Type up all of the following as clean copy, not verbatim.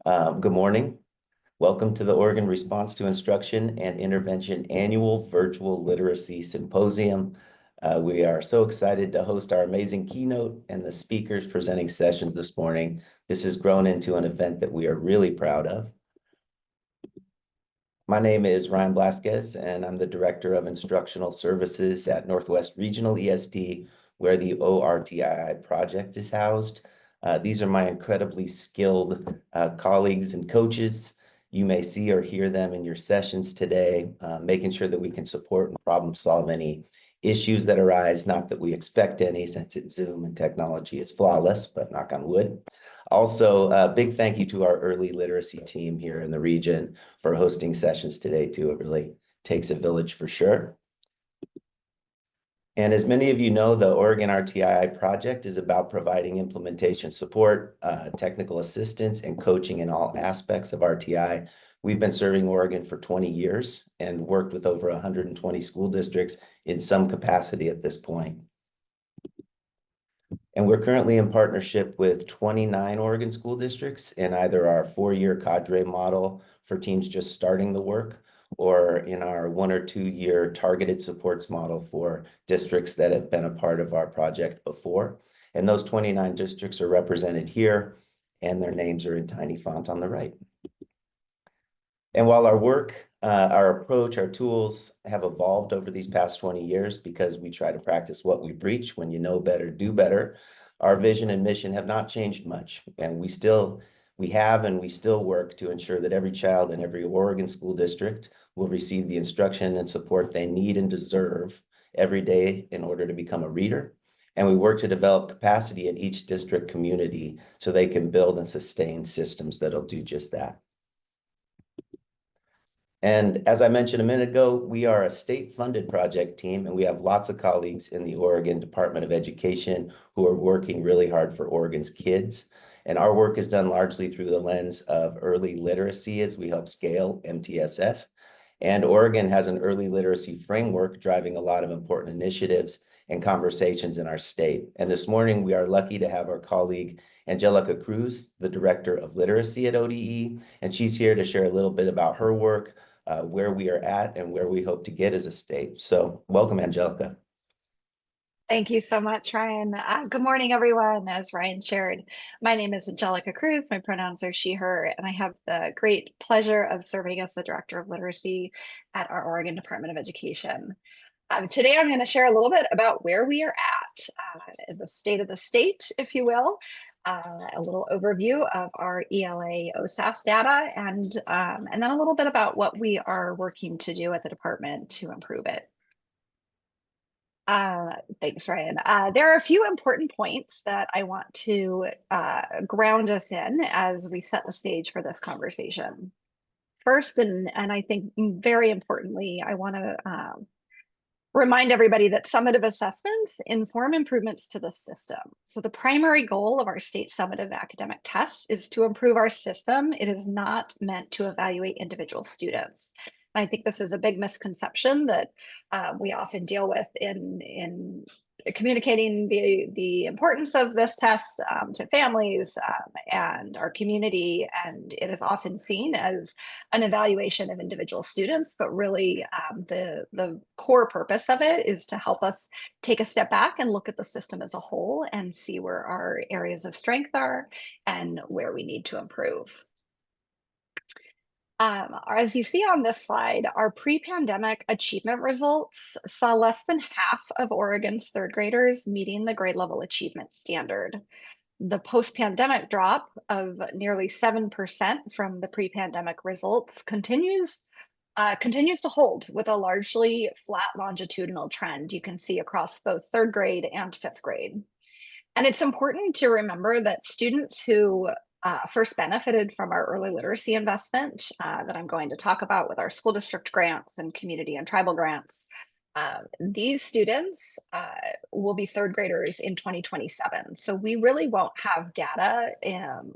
Good morning. Welcome to the Oregon Response to Instruction and Intervention Annual Virtual Literacy Symposium. We are so excited to host our amazing keynote and the speakers presenting sessions this morning. This has grown into an event that we are really proud of. My name is Ryan Blasquez, and I'm the Director of Instructional Services at Northwest Regional ESD, where the ORTIi project is housed. These are my incredibly skilled colleagues and coaches. You may see or hear them in your sessions today, making sure that we can support and problem solve any issues that arise, not that we expect any since it's Zoom and technology is flawless, but knock on wood. Also, a big thank you to our early literacy team here in the region for hosting sessions today too. It really takes a village for sure. And as many of you know, the Oregon RTI project is about providing implementation support, technical assistance, and coaching in all aspects of RTI. We've been serving Oregon for 20 years and worked with over 120 school districts in some capacity at this point. And we're currently in partnership with 29 Oregon school districts in either our 4-year cadre model for teams just starting the work, or in our 1 or 2 year targeted supports model for districts that have been a part of our project before. And those 29 districts are represented here, and their names are in tiny font on the right. And while our work, our approach, our tools have evolved over these past 20 years because we try to practice what we preach: when you know better, do better. Our vision and mission have not changed much, and we still work to ensure that every child in every Oregon school district will receive the instruction and support they need and deserve every day in order to become a reader. And we work to develop capacity in each district community so they can build and sustain systems that'll do just that. And as I mentioned a minute ago, we are a state-funded project team, and we have lots of colleagues in the Oregon Department of Education who are working really hard for Oregon's kids. And our work is done largely through the lens of early literacy as we help scale MTSS. And Oregon has an early literacy framework driving a lot of important initiatives and conversations in our state. And this morning, we are lucky to have our colleague, Angelica Cruz, the Director of Literacy at ODE, and she's here to share a little bit about her work, where we are at, and where we hope to get as a state. So welcome, Angelica. Thank you so much, Ryan. Good morning, everyone. As Ryan shared, my name is Angelica Cruz. My pronouns are she, her, and I have the great pleasure of serving as the Director of Literacy at our Oregon Department of Education. Today, I'm going to share a little bit about where we are at, the state of the state, if you will, a little overview of our ELA OSAS data, and then a little bit about what we are working to do at the department to improve it. Thanks, Ryan. There are a few important points that I want to ground us in as we set the stage for this conversation. First, and I think very importantly, I want to remind everybody that summative assessments inform improvements to the system. So the primary goal of our state summative academic tests is to improve our system. It is not meant to evaluate individual students. I think this is a big misconception that we often deal with in communicating the importance of this test to families and our community. And it is often seen as an evaluation of individual students, but really the core purpose of it is to help us take a step back and look at the system as a whole and see where our areas of strength are and where we need to improve. As you see on this slide, our pre-pandemic achievement results saw less than half of Oregon's third graders meeting the grade level achievement standard. The post-pandemic drop of nearly 7% from the pre-pandemic results continues to hold with a largely flat longitudinal trend you can see across both third grade and fifth grade. And it's important to remember that students who first benefited from our early literacy investment that I'm going to talk about with our school district grants and community and tribal grants. These students will be third graders in 2027. So we really won't have data,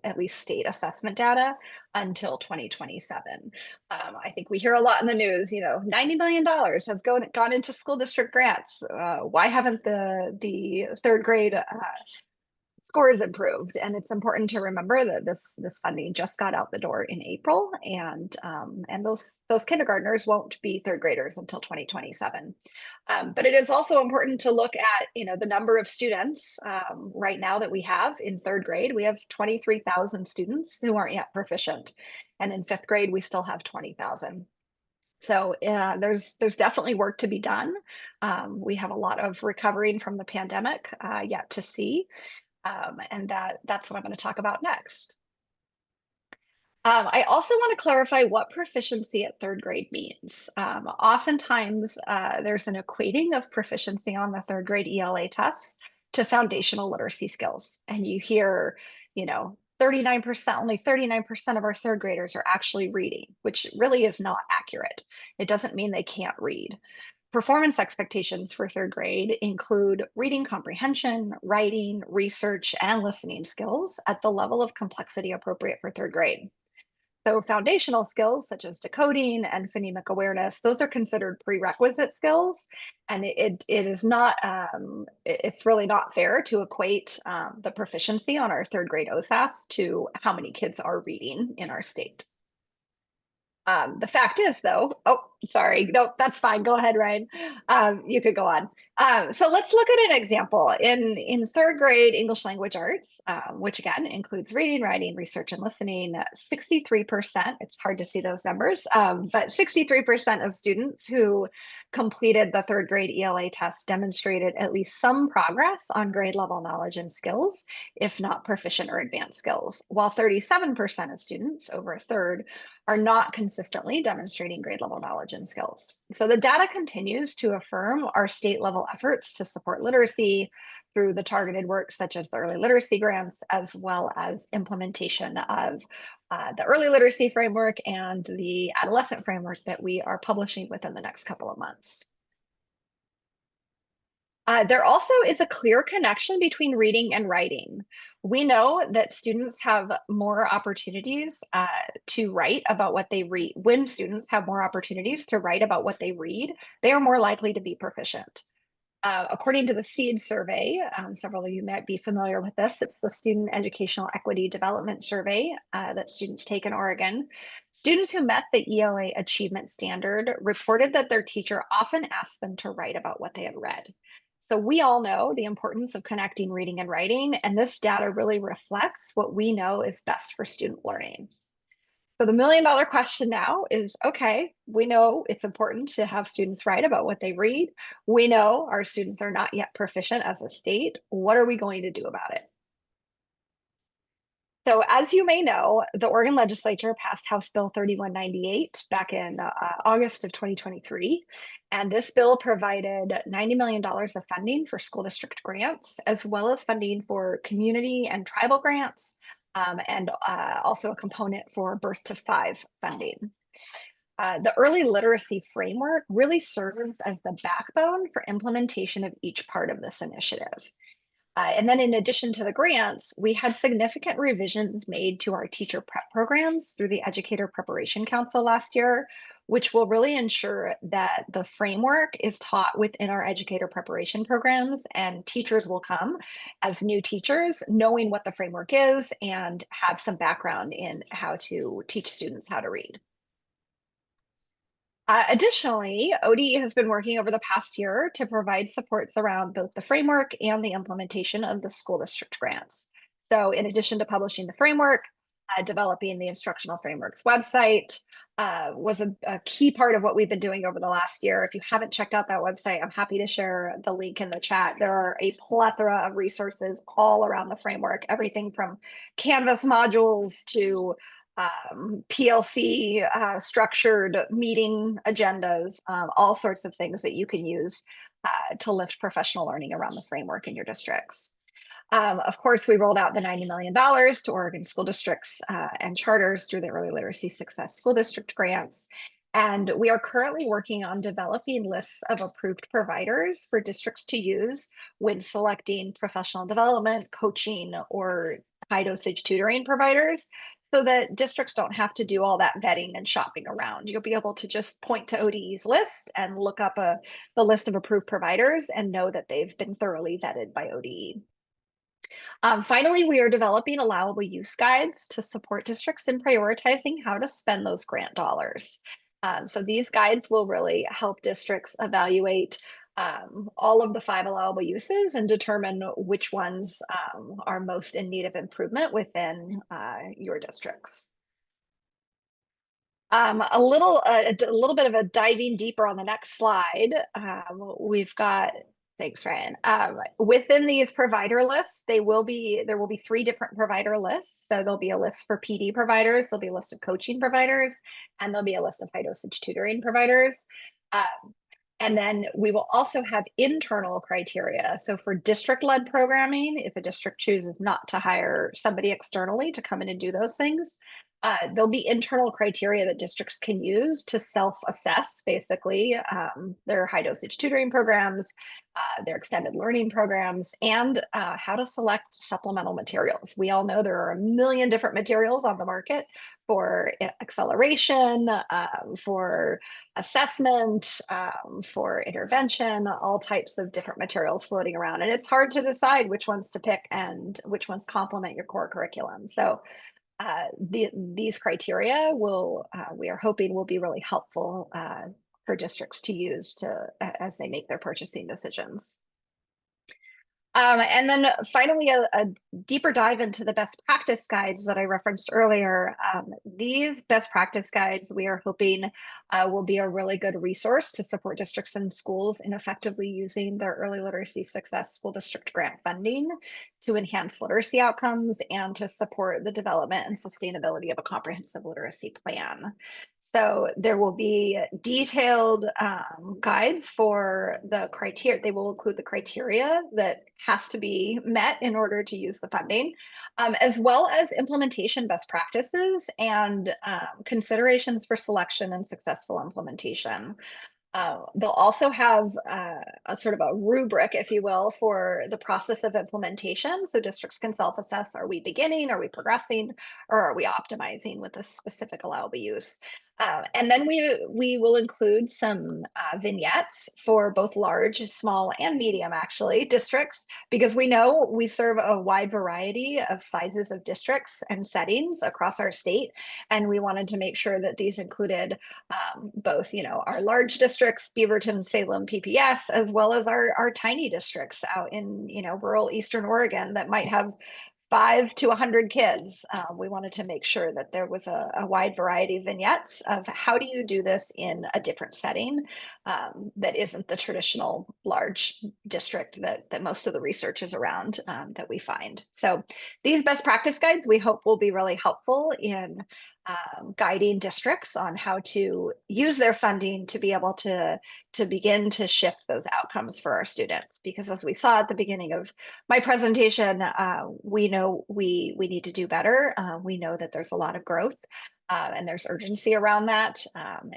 at least state assessment data, until 2027. I think we hear a lot in the news, $90 million has gone into school district grants. Why haven't the third grade scores improved. And it's important to remember that this funding just got out the door in April, and those kindergartners won't be third graders until 2027. But it is also important to look at, the number of students right now that we have in third grade. We have 23,000 students who aren't yet proficient. And in fifth grade, we still have 20,000. So there's definitely work to be done. We have a lot of recovering from the pandemic yet to see. And that's what I'm going to talk about next. I also want to clarify what proficiency at third grade means. Oftentimes, there's an equating of proficiency on the third grade ELA tests to foundational literacy skills. And you hear, 39%, only 39% of our third graders are actually reading, which really is not accurate. It doesn't mean they can't read. Performance expectations for third grade include reading comprehension, writing, research, and listening skills at the level of complexity appropriate for third grade. So foundational skills such as decoding and phonemic awareness, those are considered prerequisite skills. And it is not, it's really not fair to equate the proficiency on our third grade OSAS to how many kids are reading in our state. The fact is, though, oh, sorry, no, that's fine. Go ahead, Ryan. You could go on. So let's look at an example. In third grade English language arts, which again includes reading, writing, research, and listening, 63%, it's hard to see those numbers, but 63% of students who completed the third grade ELA test demonstrated at least some progress on grade level knowledge and skills, if not proficient or advanced skills, while 37% of students, over a third, are not consistently demonstrating grade level knowledge and skills. So the data continues to affirm our state level efforts to support literacy through the targeted work such as the early literacy grants, as well as implementation of the early literacy framework and the adolescent framework that we are publishing within the next couple of months. There also is a clear connection between reading and writing. We know that students have more opportunities to write about what they read. When students have more opportunities to write about what they read, they are more likely to be proficient. According to the SEED survey, several of you might be familiar with this. It's the Student Educational Equity Development Survey that students take in Oregon. Students who met the ELA achievement standard reported that their teacher often asked them to write about what they had read. So we all know the importance of connecting reading and writing, and this data really reflects what we know is best for student learning. So the million-dollar question now is, okay, we know it's important to have students write about what they read. We know our students are not yet proficient as a state. What are we going to do about it? So as you may know, the Oregon legislature passed House Bill 3198 back in August of 2023. And this bill provided $90 million of funding for school district grants, as well as funding for community and tribal grants, and also a component for birth to 5 funding. The early literacy framework really serves as the backbone for implementation of each part of this initiative. And then in addition to the grants, we had significant revisions made to our teacher prep programs through the Educator Preparation Council last year, which will really ensure that the framework is taught within our educator preparation programs, and teachers will come as new teachers knowing what the framework is and have some background in how to teach students how to read. Additionally, ODE has been working over the past year to provide supports around both the framework and the implementation of the school district grants. So in addition to publishing the framework, developing the instructional frameworks website was a key part of what we've been doing over the last year. If you haven't checked out that website, I'm happy to share the link in the chat. There are a plethora of resources all around the framework, everything from Canvas modules to PLC structured meeting agendas, all sorts of things that you can use to lift professional learning around the framework in your districts. Of course, we rolled out the $90 million to Oregon school districts and charters through the Early Literacy Success School District grants. And we are currently working on developing lists of approved providers for districts to use when selecting professional development, coaching, or high dosage tutoring providers, so that districts don't have to do all that vetting and shopping around. You'll be able to just point to ODE's list and look up the list of approved providers and know that they've been thoroughly vetted by ODE. Finally, we are developing allowable use guides to support districts in prioritizing how to spend those grant dollars. So these guides will really help districts evaluate all of the 5 allowable uses and determine which ones are most in need of improvement within your districts. A little bit of a diving deeper on the next slide. We've got, thanks, Ryan. Within these provider lists, there will be 3 different provider lists. So there'll be a list for PD providers, there'll be a list of coaching providers, and there'll be a list of high dosage tutoring providers. And then we will also have internal criteria. So for district-led programming, if a district chooses not to hire somebody externally to come in and do those things, there'll be internal criteria that districts can use to self-assess basically their high dosage tutoring programs, their extended learning programs, and how to select supplemental materials. We all know there are a million different materials on the market for acceleration, for assessment, for intervention, all types of different materials floating around. And it's hard to decide which ones to pick and which ones complement your core curriculum. So these criteria we are hoping will be really helpful for districts to use as they make their purchasing decisions. And then finally, a deeper dive into the best practice guides that I referenced earlier. These best practice guides, we are hoping will be a really good resource to support districts and schools in effectively using their early literacy success school district grant funding to enhance literacy outcomes and to support the development and sustainability of a comprehensive literacy plan. So there will be detailed guides for the criteria. They will include the criteria that has to be met in order to use the funding, as well as implementation best practices and considerations for selection and successful implementation. They'll also have a sort of a rubric, if you will, for the process of implementation. So districts can self-assess, are we beginning, are we progressing, or are we optimizing with a specific allowable use? And then we will include some vignettes for both large, small, and medium, actually, districts, because we know we serve a wide variety of sizes of districts and settings across our state. And we wanted to make sure that these included both, our large districts, Beaverton, Salem, PPS, as well as our tiny districts out in, rural Eastern Oregon that might have 5 to 100 kids. We wanted to make sure that there was a wide variety of vignettes of how do you do this in a different setting that isn't the traditional large district that most of the research is around that we find. So these best practice guides we hope will be really helpful in guiding districts on how to use their funding to be able to begin to shift those outcomes for our students. Because as we saw at the beginning of my presentation, we know we need to do better. We know that there's a lot of growth and there's urgency around that.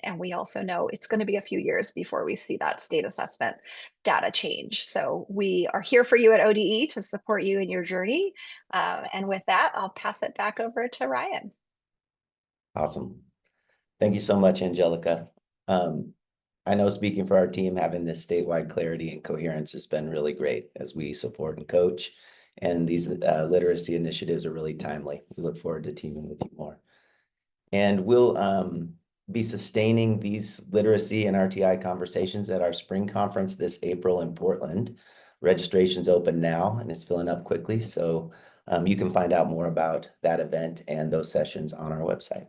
And we also know it's going to be a few years before we see that state assessment data change. So we are here for you at ODE to support you in your journey. And with that, I'll pass it back over to Ryan. Awesome. Thank you so much, Angelica. I know speaking for our team, having this statewide clarity and coherence has been really great as we support and coach. And these literacy initiatives are really timely. We look forward to teaming with you more. And we'll be sustaining these literacy and RTI conversations at our spring conference this April in Portland. Registration's open now and it's filling up quickly. So you can find out more about that event and those sessions on our website.